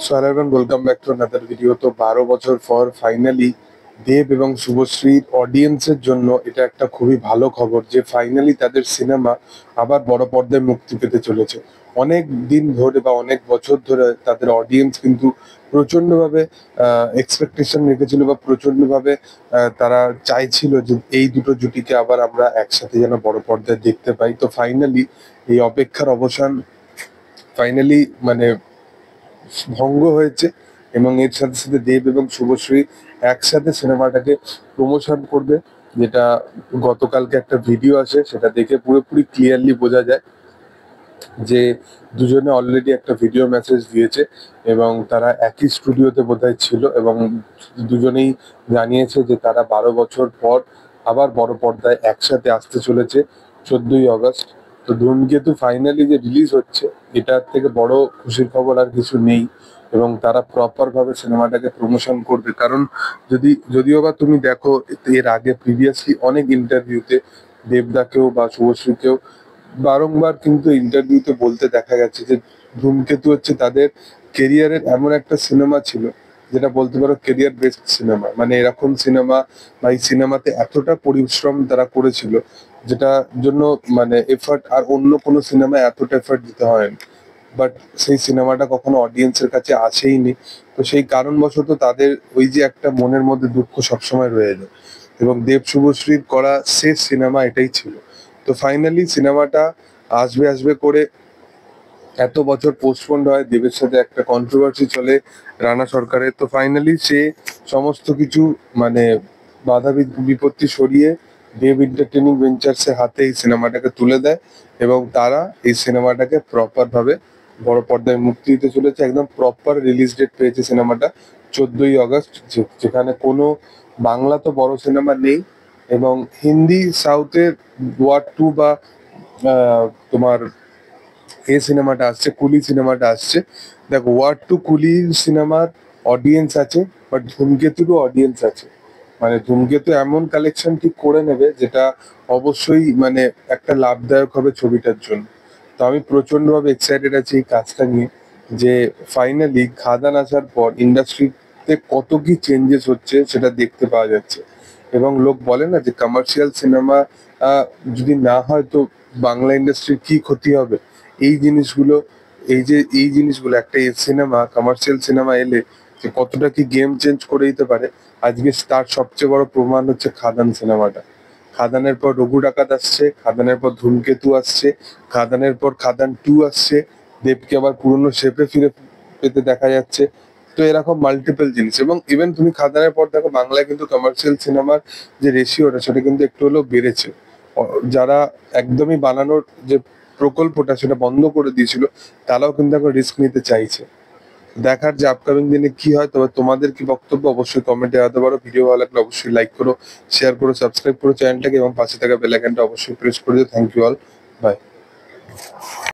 So hello everyone, welcome back to another video. তো 12 বছর পর ফাইনালি দেব এবং শুভশ্রীর অডিয়েন্সের জন্য এটা একটা খুবই ভালো খবর যে ফাইনালি তাদের সিনেমা আবার বড় পর্দায় মুক্তি পেতে চলেছে। অনেক দিন ধরে বা অনেক বছর ধরে তাদের অডিয়েন্স কিন্তু প্রচন্ডভাবে এক্সপেকটেশন রেখেছিল বা প্রচন্ডভাবে তারা চাইছিল যে এই দুটো জুটিকে আবার আমরা একসাথে যেন বড় পর্দায় দেখতে পাই। তো ফাইনালি এই অপেক্ষার অবসান ফাইনালি মানে ভঙ্গ হয়েছে এবং এর সাথে সাথে দেব এবং শুভশ্রী একসাথে সিনেমাটাকে প্রমোশন করবে, যেটা গতকালকে একটা ভিডিও আসে সেটা দেখে পুরোপুরি ক্লিয়ারলি বোঝা যায় যে দুজনে অলরেডি একটা ভিডিও মেসেজ দিয়েছে এবং তারা একই স্টুডিওতে বোধহয় ছিল এবং দুজনেই জানিয়েছে যে তারা 12 বছর পর আবার বড় পর্দায় একসাথে আসতে চলেছে 14ই আগস্ট। তো ধূমকেতু ফাইনালি যে রিলিজ হচ্ছে, এটার থেকে বড় খুশির খবর আর কিছু নেই এবং তারা প্রপার ভাবে সিনেমাটাকে প্রমোশন করবে। কারণ যদিও বা তুমি দেখো এর আগে প্রিভিয়াসলি অনেক ইন্টারভিউতে দেবদাকেও বা শুভশ্রীকেও বারংবার কিন্তু ইন্টারভিউতে বলতে দেখা গেছে যে ধূমকেতু হচ্ছে তাদের কেরিয়ারের এমন একটা সিনেমা ছিল যেটা বলতে পারো কেরিয়ার বেস্ট সিনেমা। মানে এরকম সিনেমা বা এই সিনেমাতে এতটা পরিশ্রম তারা করেছিল যেটার জন্য মানে এফার্ট আর অন্য কোনো সিনেমায় এতটা এফার্ট দিতে হয়নি। বাট সেই সিনেমাটা কখনো অডিয়েন্সের কাছে আসেইনি। তো সেই কারণবশত তাদের ওই যে একটা মনের মধ্যে দুঃখ সবসময় রয়ে যায় এবং দেব শুভশ্রীর করা শেষ সিনেমা এটাই ছিল। তো ফাইনালি সিনেমাটা আসবে আসবে করে এত বছর পোস্টপন্ড হয়, দেবের সাথে একটা কন্ট্রোভার্সি চলে রানা সরকারের। তো ফাইনালি সে সমস্ত কিছু মানে বাধা বিপত্তি সরিয়ে দেব এন্টারটেইনিং ভেঞ্চার্সের হাতে এই সিনেমাটাকে তুলে দেয় এবং তারা এই সিনেমাটাকে প্রপার ভাবে বড় পর্দায় মুক্তি দিতে চলেছে। একদম প্রপার রিলিজ ডেট পেয়েছে সিনেমাটা 14ই আগস্ট, যেখানে কোনো বাংলা তো বড় সিনেমা নেই এবং হিন্দি সাউথের ওয়ার 2 বা তোমার এই সিনেমাটা আসছে, কুলি সিনেমাটা আসছে। দেখো ওয়ার 2 কুলি সিনেমার অডিয়েন্স আছে, বাট ধূমকেতুরও অডিয়েন্স আছে। মানে ধূমকেতু এমন কালেকশন ঠিক করে নেবে যেটা অবশ্যই মানে একটা লাভদায়ক হবে ছবিটার জন্য। তো আমি প্রচন্ড ভাবে এক্সাইটেড আছি এই কাজটা নিয়ে যে ফাইনালি খাদান আসার পর ইন্ডাস্ট্রিতে কত কি চেঞ্জেস হচ্ছে সেটা দেখতে পাওয়া যাচ্ছে। এবং লোক বলে না যে কমার্শিয়াল সিনেমা যদি না হয় তো বাংলা ইন্ডাস্ট্রির কি ক্ষতি হবে। এই জিনিসগুলো এই জিনিসগুলো একটা সিনেমা কমার্শিয়াল সিনেমা এলে যে কতটা কি গেম চেঞ্জ করে দিতে পারে, আজকে তার সবচেয়ে বড় প্রমাণ হচ্ছে খাদান সিনেমাটা। খাদানের পর রঘু ডাকাত আসছে, খাদানের পর ধূমকেতু আসছে, খাদানের পর খাদান 2 আসছে, দেবকে আবার পুরনো শেপে ফিরে পেতে দেখা যাচ্ছে। তো এরকম মাল্টিপল জিনিস এবং ইভেন তুমি খাদানের পর দেখো বাংলায় কিন্তু কমার্শিয়াল সিনেমার যে রেশিওটা সেটা কিন্তু একটু হলেও বেড়েছে। যারা একদমই বানানোর যে প্রকল্পটা সেটা বন্ধ করে দিয়েছিল, তারাও কিন্তু এখন রিস্ক নিতে চাইছে। দেখার যে আপকামিং দিনে কি হয়। তবে তোমাদের কি বক্তব্য অবশ্যই কমেন্টে জানাতে পারো। ভিডিও ভালো লাগলে অবশ্যই লাইক করো, শেয়ার করো, সাবস্ক্রাইব করো চ্যানেলটাকে এবং পাশে থাকা বেল আইকনটা অবশ্যই প্রেস করে দিও। Thank you all, by.